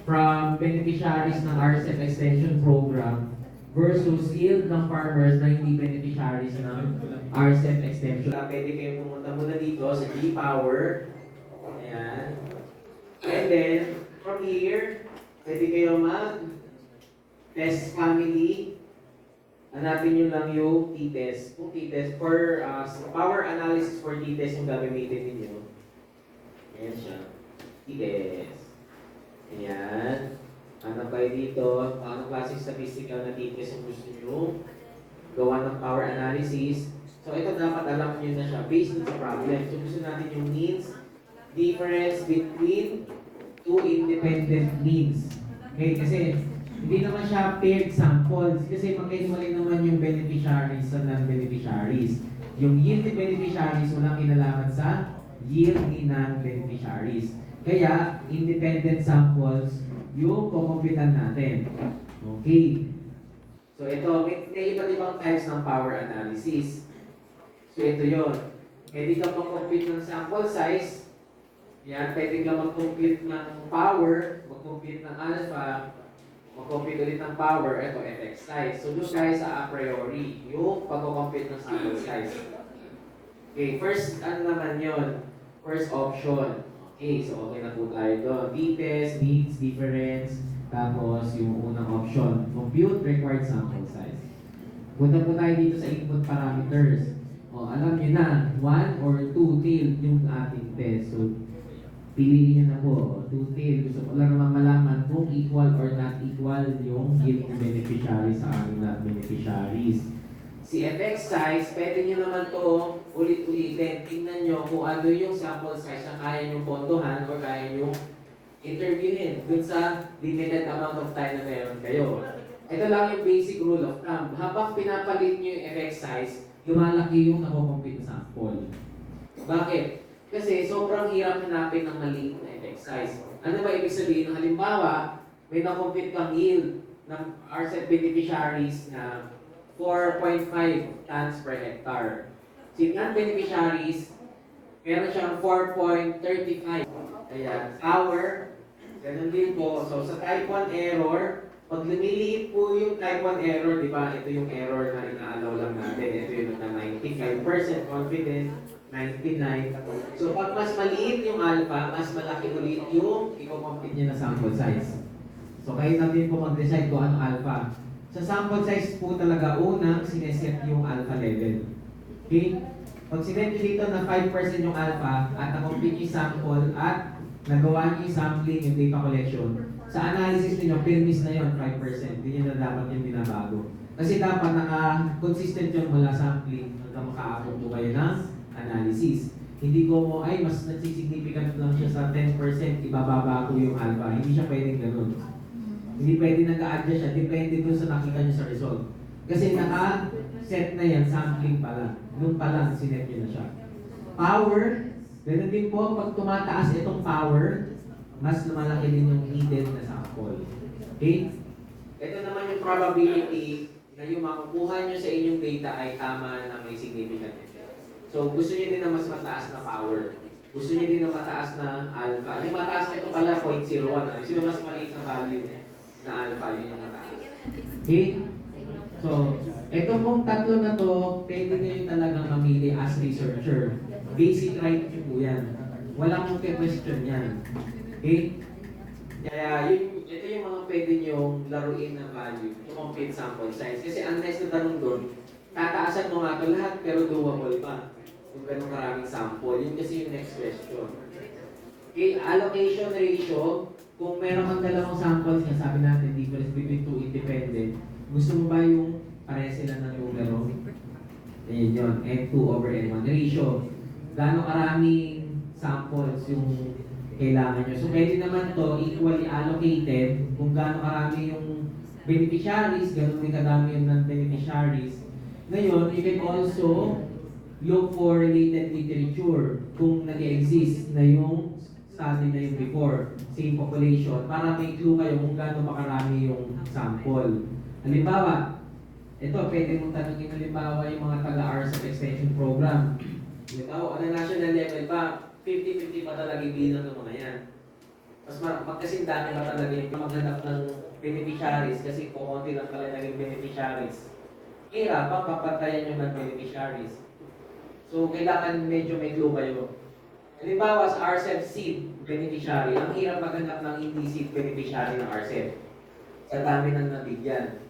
from beneficiaries ng RCEP Extension Program versus yield ng farmers na hindi beneficiaries ng RCEP Extension. Pwede kayong pumunta muna dito sa G-Power. Ayan. And then, from here, pwede kayo mag-test family. Hanapin nyo lang yung t-test. Kung t-test, for power analysis for t-test yung gagamitin ninyo. Ayan siya. T-test. Ayan. Ano kayo dito? Anong klaseng statistical na t-test yung gusto nyo? Gawa ng power analysis. So ito dapat alam nyo na siya based on sa problem. So gusto natin yung means difference between two independent means. Okay, kasi hindi naman siya paired samples. Kasi magkahiwalay naman yung beneficiaries sa non-beneficiaries. Yung yield ni beneficiaries walang kinalaman sa yield ni non-beneficiaries. Kaya, independent samples yung kukumpitan natin. Okay. So ito, may iba't ibang types ng power analysis. So ito yun. Pwede ka mag-compute ng sample size. Yan, pwede ka mag-compute ng power, mag-compute ng alpha, mag-compute ulit ng power, ito, FX size. So doon tayo sa a priori, yung pag-compute ng sample size. Okay, first, ano naman yun? First option. Okay, so okay na po tayo doon. D-test, needs, difference, tapos yung unang option, compute required sample size. Punta po tayo dito sa input parameters. O, alam niyo na, 1 or 2 tail yung ating test. So, piliin niyo na po, 2 tail. Gusto ko lang naman malaman kung equal or not equal yung yield beneficiaries sa aming not beneficiaries. Si FX size, pwede nyo naman to ulit-ulitin. Tingnan nyo kung ano yung sample size na kaya nyo pondohan or kaya nyo interviewin dun sa limited amount of time na meron kayo. Ito lang yung basic rule of thumb. Habang pinapalit nyo yung FX size, lumalaki yung nakukompute na sample. Bakit? Kasi sobrang hirap hanapin ng maliit na FX size. Ano ba ibig sabihin? Halimbawa, may nakompute kang yield ng RCEP beneficiaries na 4.5 tons per hectare. Si non-beneficiaries, meron siyang 4.35. Ayan, power, ganun din po. So sa type 1 error, pag lumiliit po yung type 1 error, di ba, ito yung error na inaalaw lang natin. Ito yung na 95% confident, 99. So pag mas maliit yung alpha, mas malaki ulit yung i-compute niya na sample size. So kayo natin po mag-decide kung ano alpha. Sa sample size po talaga unang sineset yung alpha level. Okay? Pag sinet nyo dito na 5% yung alpha at na-complete yung sample at nagawa nyo yung sampling, yung data collection, sa analysis niyo permis na yun, 5%. Hindi nyo na dapat yung binabago. Kasi dapat naka-consistent yun mula sampling hanggang makaabot po kayo ng analysis. Hindi ko mo, ay mas nagsisignificant lang siya sa 10%, ibababa ko yung alpha. Hindi siya pwedeng ganun. Hindi pwede nag-a-adjust siya, depende dun sa nakita nyo sa result. Kasi naka-set na yan, sampling pa lang. Nung pa lang, sinet nyo na siya. Power, ganun din po, pag tumataas itong power, mas lumalaki din yung needed na sample. Okay? Ito naman yung probability na yung makukuha nyo sa inyong data ay tama na may significant effect. So, gusto nyo din na mas mataas na power. Gusto nyo din na mataas na alpha. Yung mataas na ito pala, 0.01. Gusto nyo mas maliit na value na alpha, yun yung mataas. Okay? So, ito pong tatlo na to, pwede nyo yung talagang mamili as researcher. Basic right nyo po yan. Walang mong question yan. Okay? Kaya, ito yung mga pwede nyong laruin na value, yung complete sample size. Kasi unless na tanong doon, tataasan mo nga ito lahat, pero doable pa. Kung ganun karaming sample, yun kasi yung next question. Okay, allocation ratio, kung meron kang dalawang samples nga, sabi natin, difference between two independent, gusto mo ba yung pare sila ng numero? Ayan yun, N2 over N1 ratio. Gaano karaming samples yung kailangan nyo. So, pwede naman to equally allocated kung gaano karami yung beneficiaries, gano'n din kadami yung non-beneficiaries. Ngayon, you can also look for related literature kung nag-exist na yung study na yung before, same population, para may clue kayo kung gaano makarami yung sample. Halimbawa, ito, pwede mong tanongin halimbawa yung mga taga-RCEP extension program. Halimbawa, on a national level ba, 50-50 pa talaga yung bilang ng mga yan. magkasing dami ba talaga yung maghanap ng beneficiaries kasi kukunti lang pala naging beneficiaries. Hirapan papantayan yung non-beneficiaries. So, kailangan medyo may clue kayo. Halimbawa, sa RCEP seed beneficiary, ang hirap maghanap ng hindi seed beneficiary ng RCEP. Sa dami ng nabigyan.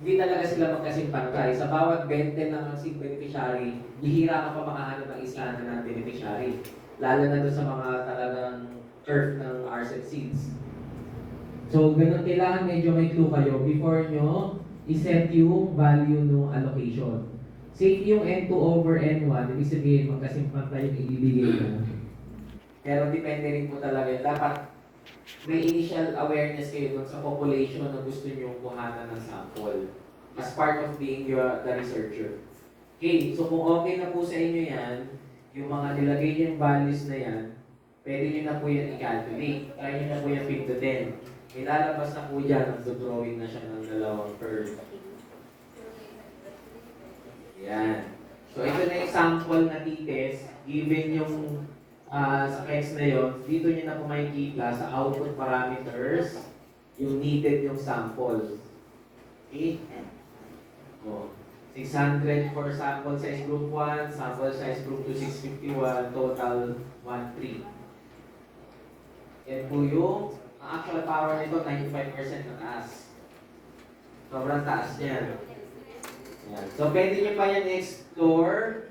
Hindi talaga sila magkasing pantay. Sa bawat 20 ng seed beneficiary, bihira ka pa makahanap ng isa na non-beneficiary. Lalo na doon sa mga talagang curve ng RCEP seeds. So, ganun, kailangan medyo may clue kayo before nyo iset yung value ng allocation. Say yung N2 over N1, ibig sabihin magkasing pantay yung ibibigay mo. Pero depende rin po talaga yun. Dapat may initial awareness kayo dun sa population na gusto nyo kuhanan ng sample as part of being the researcher. Okay, so kung okay na po sa inyo yan, yung mga nilagay yung values na yan, pwede nyo na po yan i-calculate. Try nyo na po yan 5 to 10. Ilalabas na po dyan, nagdodrawing na siya ng dalawang curve. Yan. So ito na yung sample na t-test, given yung specs na yun, dito nyo na po makikita sa output parameters, yung needed yung sample. Okay? O, 600 for sample size group 1, sample size group 2, 651, total 13. Yan po yung actual power nito, 95% na taas. Sobrang taas niyan. Yan. So, pwede nyo pa yan explore,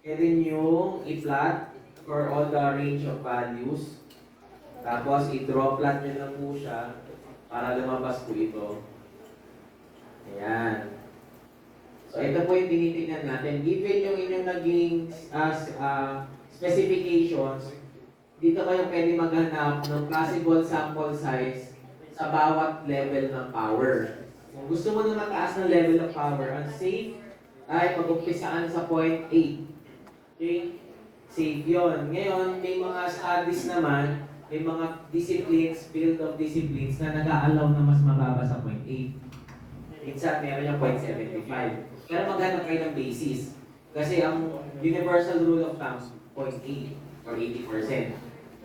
pwede nyo i-plot for all the range of values. Tapos, i-draw plot nyo lang po siya para lumabas po ito. Ayan. So, ito po yung tinitingnan natin. Given yung inyong naging specifications, dito kayo pwede maghanap ng possible sample size sa bawat level ng power. Kung gusto mo na mataas ng level of power, ang safe ay pag-umpisaan sa 0.8. Okay? Safe yun. Ngayon, may mga studies naman, may mga disciplines, field of disciplines na nag-aalaw na mas mababa sa 0.8. Minsan, meron yung 0.75. Pero maghanap kayo ng basis. Kasi ang universal rule of thumb, 0.8 or 80%.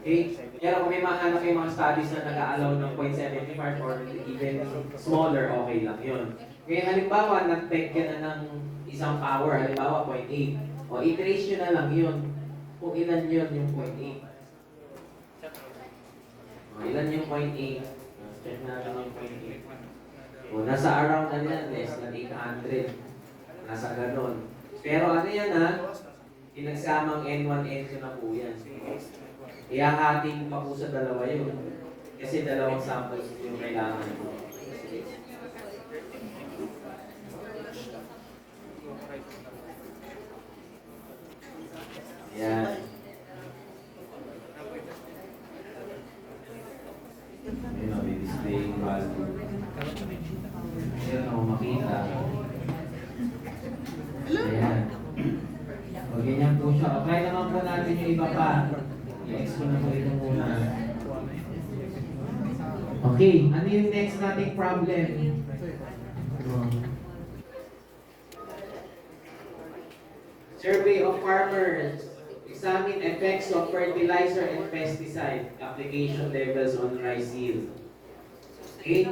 Okay? Pero kung may mahanap kayo mga studies na nag-aalaw ng 0.75 or even smaller, okay lang yun. Ngayon, halimbawa, nag-peg ka na ng isang power, halimbawa 0.8. O, i-trace nyo na lang yun. Kung ilan yun yung 0.8. O, ilan yung 0.8. Check natin yung 0.8. O, nasa around na yan, less than 800. Nasa ganon. Pero ano yan ha? Pinagsamang N1, N2 na po yan. Ihahating pa po sa dalawa yun. Kasi dalawang samples yung kailangan mo. Yan. Ayun o, may display yung value. Ayun o, makita. Ayan. O, ganyan po siya. O, try naman po natin yung iba pa. I-ex ko na po ito muna. Okay, ano yung next nating problem? Survey of farmers. Examine effects of fertilizer and pesticide application levels on rice yield. Okay?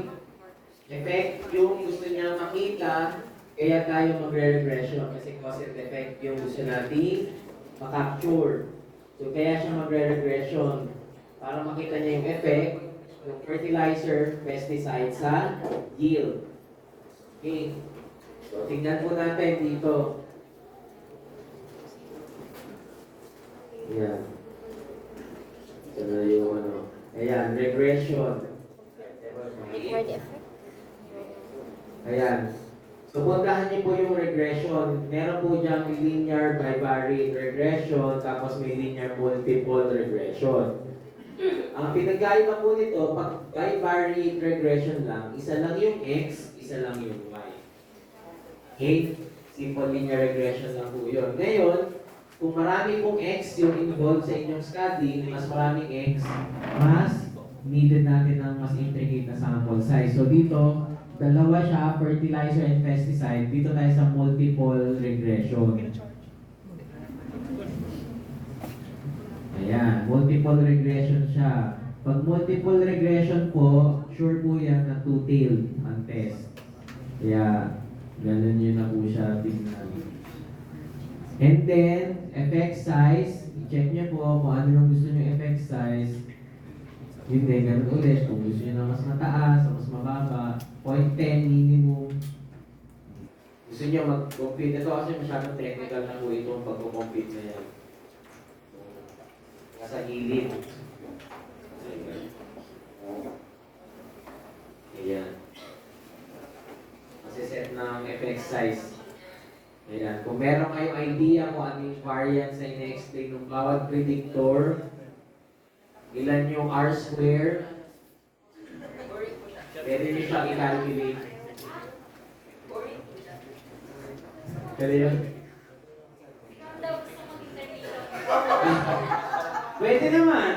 Effect yung gusto niya makita, kaya tayo magre-regression kasi cause and effect yung gusto natin makapture. So, kaya siya magre-regression para makita niya yung effect ng fertilizer, pesticide sa yield. Okay. So, tingnan po natin dito. Ayan. So, na yung ano. Ayan, regression. Ayan. So, puntahan niyo po yung regression. Meron po dyan linear bivariate regression, tapos may linear multiple regression. Ang pinagkaiba po nito, pag bivariate regression lang, isa lang yung X, isa lang yung Y. Okay? Simple linear regression lang po yun. Ngayon, kung marami pong X yung involved sa inyong study, mas maraming X, mas needed natin ng mas intricate na sample size. So dito, dalawa siya, fertilizer and pesticide. Dito tayo sa multiple regression. Ayan, multiple regression siya. Pag multiple regression po, sure po yan na two-tailed ang test. Kaya, ganun yun na po siya tingnan. And then, effect size, i-check nyo po kung ano yung gusto nyo effect size. Yun din, ganun ulit. Kung gusto nyo na mas mataas o mas mababa, 0.10 minimum. Gusto nyo mag-compute. Ito kasi masyadong technical na po itong pag-compute na yan. Nasa gilid. Ayan. Kasi set ng effect size. Ayan. Kung meron kayong idea kung ano yung variance na ina-explain ng bawat predictor, ilan yung R-square, pwede nyo siyang i-calculate. Pwede yun? Pwede naman.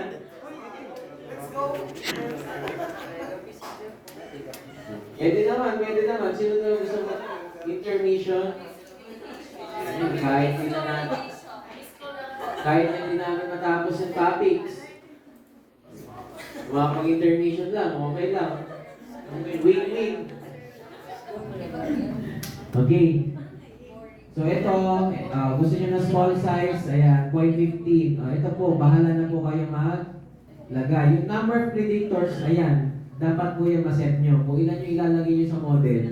Pwede naman. Sino na gusto mo? Intermission? Kahit hindi namin matapos yung topics. Mga pang-intermission lang, okay lang. Win-win. Okay. So ito, gusto nyo na small size, ayan, 0.15. Ito po, bahala na po kayo maglagay. Yung number of predictors, ayan, dapat po yung maset nyo. Kung ilan yung ilalagay nyo sa model.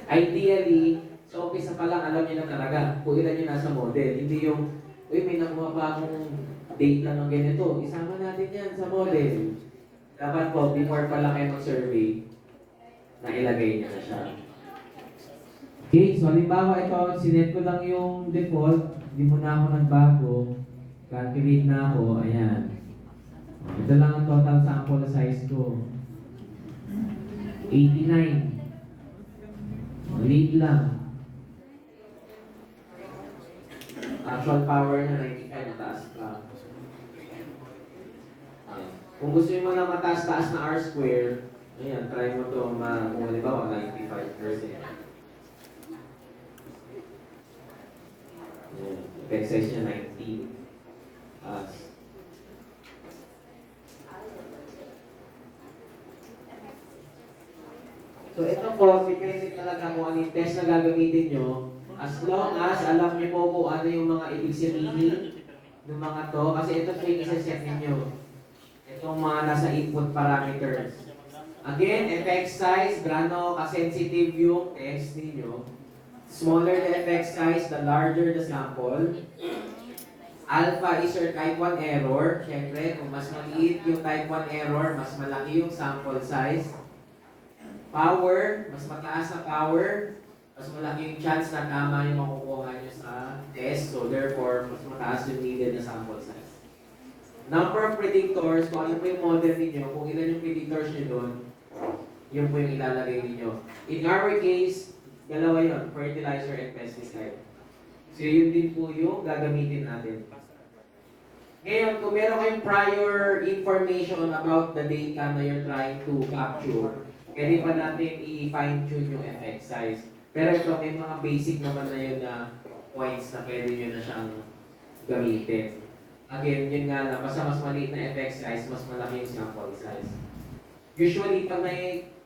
Ideally, sa umpisa pa lang, alam nyo na talaga kung ilan yung nasa model. Hindi yung, uy, may nakuha pa akong data ng ganito. Isama natin yan sa model. Dapat po, before pa lang kayo mag-survey, na ilagay nyo na siya. Okay, so halimbawa ito, sinet ko lang yung default, hindi mo na ako nagbago, calculate na ako, ayan. Ito lang ang total sample size ko. 89. Maliit lang. Actual power na 95, mataas lang. Kung gusto mo na mataas-taas na R-square, ayan, try mo ito, kung halimbawa 95%. Effect size niya 19. So ito po, depende talaga kung ano yung test na gagamitin nyo. As long as alam niyo po kung ano yung mga ibig sabihin ng mga to. Kasi ito po yung isa-set ninyo. Itong mga nasa input parameters. Again, effect size, gaano ka-sensitive yung test ninyo. Smaller the effect size, the larger the sample. Alpha is your type 1 error. Siyempre, kung mas maliit yung type 1 error, mas malaki yung sample size. Power, mas mataas na power, mas malaki yung chance na tama yung makukuha nyo sa test. So therefore, mas mataas yung needed na sample size. Number of predictors, kung ano po yung model ninyo, kung ilan yung predictors nyo doon, yun po yung ilalagay ninyo. In our case, dalawa yun, fertilizer and pesticide. So yun din po yung gagamitin natin. Ngayon, kung meron kayong prior information about the data na you're trying to capture, pwede pa natin i-fine-tune yung effect size. Pero ito, may mga basic naman na yun na points na pwede nyo na siyang gamitin. Again, yun nga lang, basta mas maliit na effect size, mas malaki yung sample size. Usually, pag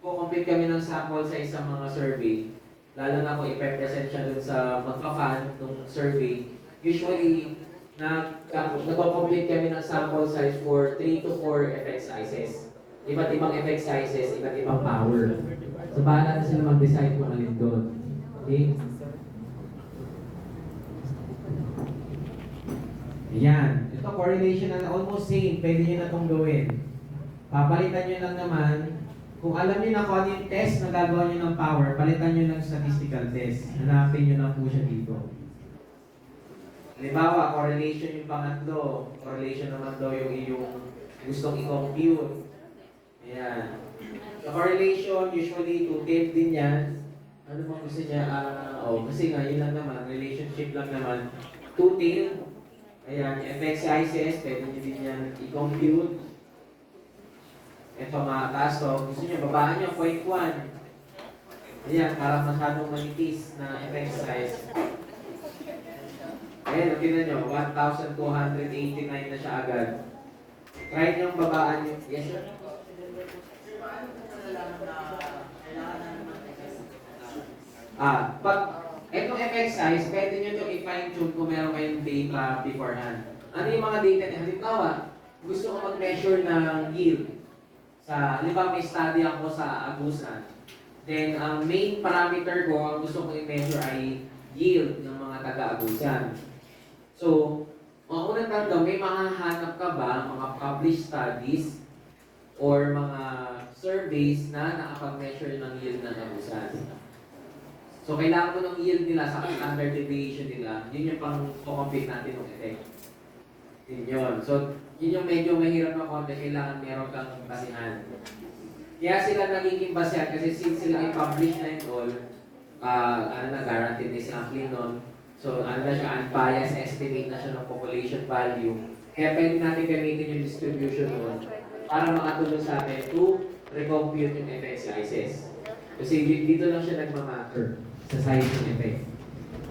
compute kami ng sample size sa mga survey, lalo na kung i-represent siya dun sa magpa-fan ng survey, usually, nag-complete kami ng sample size for 3 to 4 effect sizes. Iba't ibang effect sizes, iba't ibang power. So, bahala na sila mag-decide kung alin doon. Okay? Ayan. Ito, correlation na almost same. Pwede nyo na itong gawin. Papalitan nyo lang naman. Kung alam nyo na kung ano yung test na gagawa nyo ng power, palitan nyo ng statistical test. Hanapin nyo lang po siya dito. Halimbawa, correlation yung pangatlo. Correlation naman daw yung iyong gustong i-compute. Ayan. So, correlation, usually, two-tailed din yan. Ano bang gusto niya? Kasi nga, yun lang naman. Relationship lang naman. Two-tailed. Ayan, effect sizes, pwede nyo din yan i-compute. Ito, mataas to. Gusto nyo, babaan nyo, 0.1. Ayan, parang masyadong manipis na effect size. Ayan, tingnan nyo, 1,289 na siya agad. Try niyong babaan yung... Yes, sir? Pag itong exercise, pwede nyo itong i-fine-tune kung meron kayong data beforehand. Ano yung mga data niya? Halimbawa, gusto ko mag-measure ng yield. Halimbawa, may study ako sa Agusan. Then, ang main parameter ko, ang gusto kong i-measure ay yield ng mga taga-Agusan. So, mga unang tanong, may makahanap ka ba mga published studies or mga surveys na nakapag-measure ng yield ng Agusan? So, kailangan ko ng yield nila sa standard deviation nila. Yun yung pang-compute natin ng effect. Yun yun. So, yun yung medyo mahirap na konti. Kailangan meron kang basihan. Kaya sila nagiging basihan kasi since sila ay published na yun all, guaranteed na silang clean nun. So, na siya, unbiased estimate na siya ng population value. Kaya pwede natin gamitin yung distribution nun para makatulong sa atin to recompute yung effect sizes. Kasi dito lang siya nagmamatter sa size ng effect.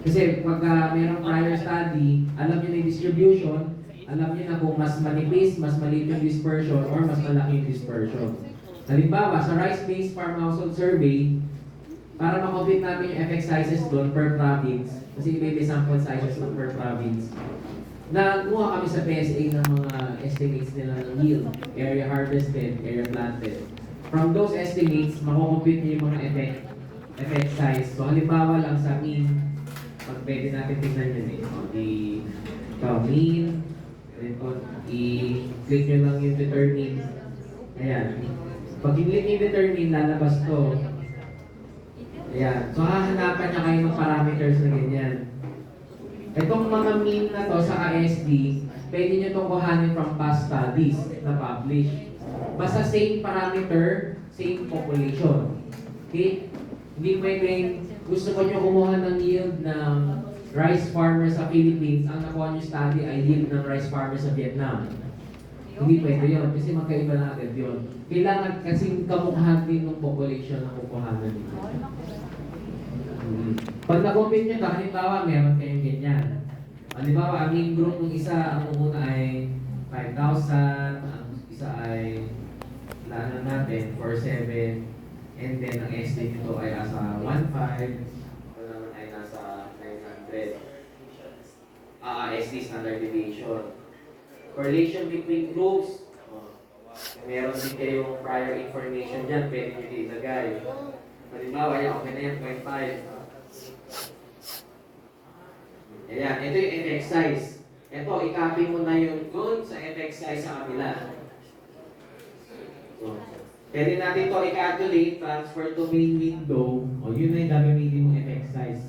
Kasi pag mayroong prior study, alam niyo na yung distribution, alam niyo na kung mas manipis, mas maliit yung dispersion, or mas malaki yung dispersion. Halimbawa, sa rice-based farm household survey, para makompute namin yung effect sizes doon per province, kasi may sample sizes lang per province, nagmuha kami sa PSA ng mga estimates nila ng yield, area harvested, area planted. From those estimates, makocompute niyo yung mga effect size. So, halimbawa lang sa mean, pag pwede natin tignan yun mean, i-click nyo lang yung determine. Ayan. Pag i-click yung determine, lalabas to. Ayan. So, hahanapan niya kayo ng parameters na ganyan. Itong mga mean na to sa ASD, pwede nyo itong kuhanin from past studies na published. Basta same parameter, same population. Okay? Hindi pwedeng gusto ko nyo kumuha ng yield ng rice farmer sa Philippines, ang nakuha nyo study ay yield ng rice farmer sa Vietnam. Hindi pwede yun, kasi magkaiba na agad yun. Kailangan kasing kamukhaan din ng population na kukuhanan nyo. Pag na-compute nyo ito, halimbawa meron kayong ganyan. Halimbawa, ang main group ng isa, ang una ay 5,000, ang isa ay lahat natin, 4,700, and then ang estimate nito ay nasa 1,500, ito naman ay nasa 900. SD standard deviation. Correlation between groups, meron din kayong prior information dyan, pwede nyo ilagay. Halimbawa, yan, okay na yan, 0.5. Ayan, ito yung FX size. Ito, i-copy mo na yung doon sa FX size sa kabila. So, pwede natin ito i-calculate, transfer to main window. O, yun na yung gagamitin mong FX size.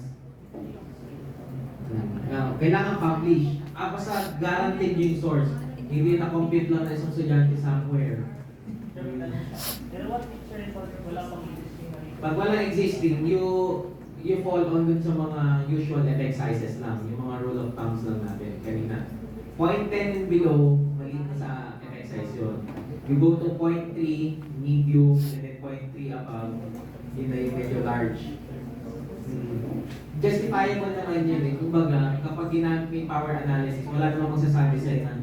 Kailangan publish. Basta guaranteed yung source. Hindi na-compute lang na isang estudyante somewhere. Pero what if wala pang existing? Pag walang existing, you fall on dun sa mga usual effect sizes lang, yung mga rule of thumbs lang natin kanina. 0.10 and below, maliit na sa effect size yun. You go to 0.3, medium, and then 0.3 above, yun na yung medyo large. Justifiable naman yun eh. Kumbaga, kapag ginamit mo yung power analysis, wala namang magsasabi sa'yo na,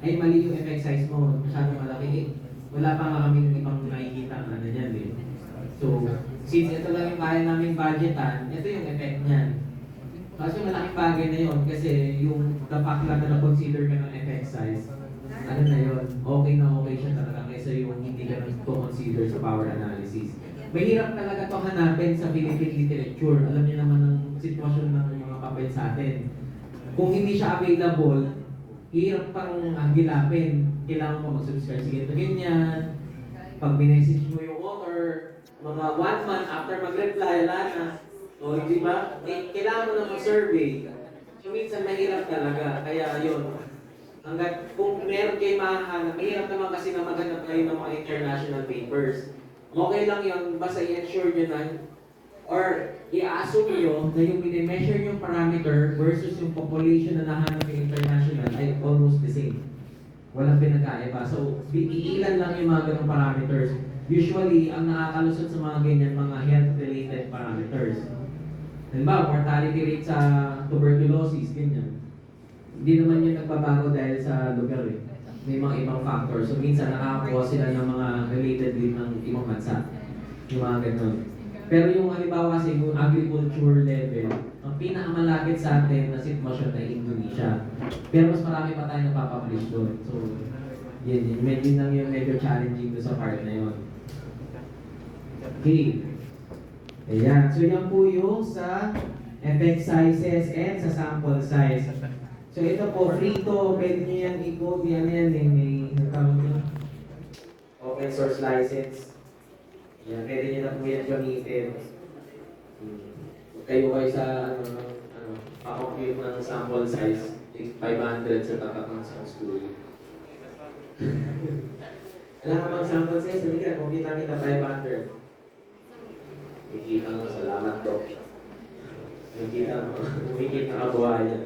ay mali yung effect size mo, masyadong malaki eh. Wala pa nga kaming ibang nakikita na dyan eh. So, since ito lang yung kaya namin budgetan, ito yung effect niyan. Kasi malaking bagay na yun kasi yung the fact lang na na-consider ka ng effect size, ano na yun, okay na okay siya talaga kaysa yung hindi ka na-consider sa power analysis. Mahirap talaga ito hanapin sa Philippine literature. Alam niyo naman ang sitwasyon ng mga papel sa atin. Kung hindi siya available, hirap pang hagilapin. Kailangan mo mag-subscribe sa ganito ganyan. Pag binessage mo yung author, mga 1 month after mag-reply, wala na. O, di ba? Kailangan mo na mag-survey. So, minsan mahirap talaga. Kaya yun. Hanggat kung meron kayo mahahanap, mahirap naman kasi na maghanap kayo ng mga international papers. Okay lang yun, basta i-ensure nyo na or i-assume nyo na yung mini-measure yung parameter versus yung population na nahanap yung international ay almost the same. Walang pinagkaiba. So, iilan lang yung mga ganong parameters. Usually, ang nakakalusot sa mga ganyan, mga health-related parameters. Halimbawa, mortality rate sa tuberculosis, ganyan. Hindi naman yun nagbabago dahil sa lugar eh. may mga ibang factors. So minsan nakakakuha sila ng mga related din ng ibang bansa. Yung mga ganun. Pero yung halimbawa kasi yung agriculture level, ang pinakamalapit sa atin na sitwasyon ay Indonesia. Pero mas marami pa tayong napapublish doon. So, yun. Medyo lang yung medyo challenging doon sa part na yun. Okay. Ayan. So, yan po yung sa effect sizes and sa sample size. So, ito po, free to, pwede nyo yan i-code. Yan, may tawag nyo. Open source license. Yan, pwede nyo na po yan gamitin. Kayo sa, pa-compute ng sample size, 500 sa tapat ng isang school. Alam ka bang sample size? Hindi ka, kung kita 500. Nakikita mo, salamat to. Nakikita na kabuhayan.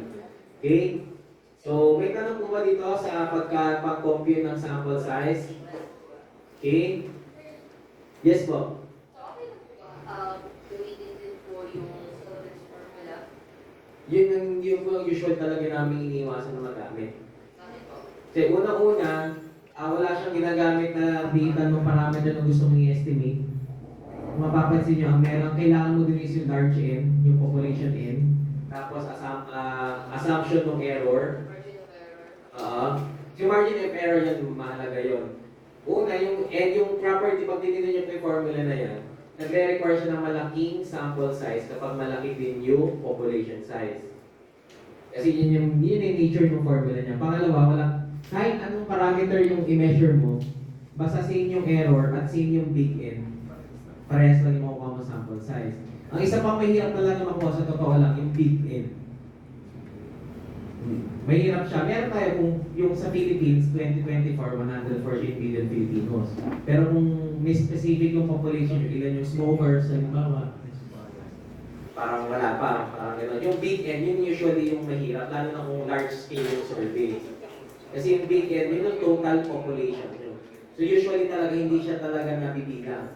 Okay? So, may tanong po ba dito sa pag-compute ng sample size? Okay? Yes po. Gamitin din po yung storage formula. Yun yung usual talaga namin iniiwasan na magamit. Bakit po? Kasi una-una, wala siyang ginagamit na data ng parameter na gusto mong i-estimate. Kung mapapansin nyo, ang meron, kailangan mo din is yung large N, yung population N. Tapos assumption ng error. Margin of error. Yung margin of error yan, mahalaga yun. Una, yung property, pag tinignan nyo po yung formula na yan, nagre-require siya ng malaking sample size kapag malaki din yung population size. Kasi yun yung nature ng formula niya. Pangalawa, kahit anong parameter yung i-measure mo, basta same yung error at same yung big N, parehas lang yung makukuha mo sample size. Ang isa pang mahirap talaga makuha sa totoo lang, yung big N. Mahirap siya. Meron tayo kung yung sa Philippines, 2024, 148 million Filipinos. Pero kung may specific yung population, yung ilan yung smokers, halimbawa, parang wala pa. Parang gano'n. Yung big N, yun usually yung mahirap, lalo na kung large scale yung survey. Kasi yung big N, yun yung total population nyo. So usually talaga, hindi siya talaga nabibilang.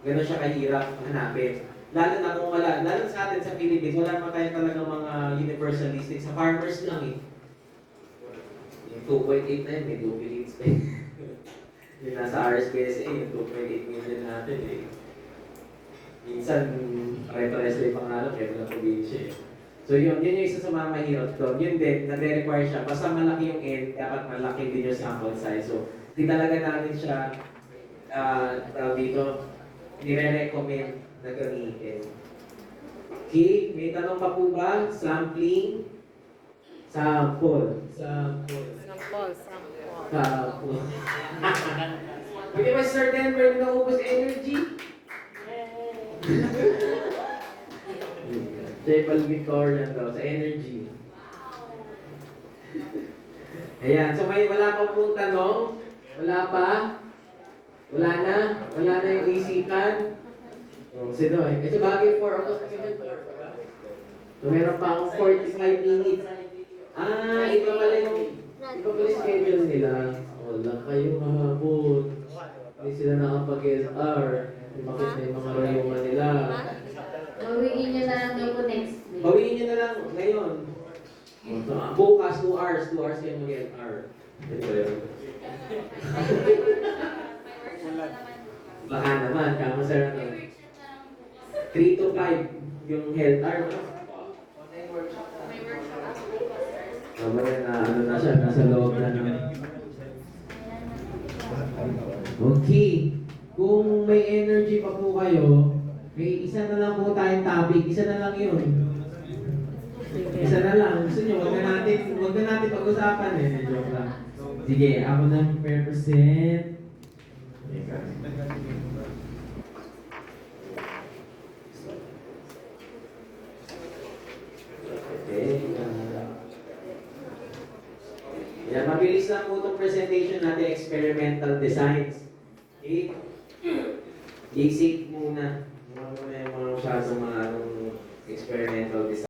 Gano'n siya kahirap hanapin. Lalo na kung wala, lalo sa atin sa Philippines, wala pa tayo talaga mga universalistic. Sa farmers lang eh. Yung 2.8 na yun, may duplicates pa eh. Yung nasa RSPSA, yung 2.8 million natin eh. Minsan, pare-pares lang yung pangalan, kaya wala probinsya eh. So yun yung isa sa mga mahirap doon. Yun din, nare-require siya. Basta malaki yung N, dapat malaki din yung sample size. So, di talaga namin siya, dito, nire-recommend na gamitin. Okay, may tanong pa po ba? Sampling? Sample. Sample. Sample. Pwede ba Sir Denver na naubos energy? Triple Victorian daw sa energy. Ayan, so wala pa pong tanong? Wala pa? Wala na? Wala na yung isipan? Sino eh? Kasi bagay 4 o'clock kasi dyan. So meron pa akong 45 minutes. Iba pala yung schedule nila. Wala kayong mahabot. Hindi sila nakapag-SR. Bakit na yung mga rayuma nila? Bawiin nyo na lang daw po next week. Bawiin nyo na lang ngayon. So, bukas, 2 hours. 2 hours kayo mag-SR. Ito yun. Baka naman, kamo sir, 3 to 5 yung health hour. May workshop. Mamaya na na siya, nasa loob na naman. Okay. Kung may energy pa po kayo, may isa na lang po tayong topic. Isa na lang yun. Isa na lang. Gusto nyo, wag na natin pag-usapan eh. Joke lang. Sige, ako na represent. Yan, mabilis lang po itong presentation natin, experimental designs. Okay? Basic muna. Muna yung mga masyadong experimental design.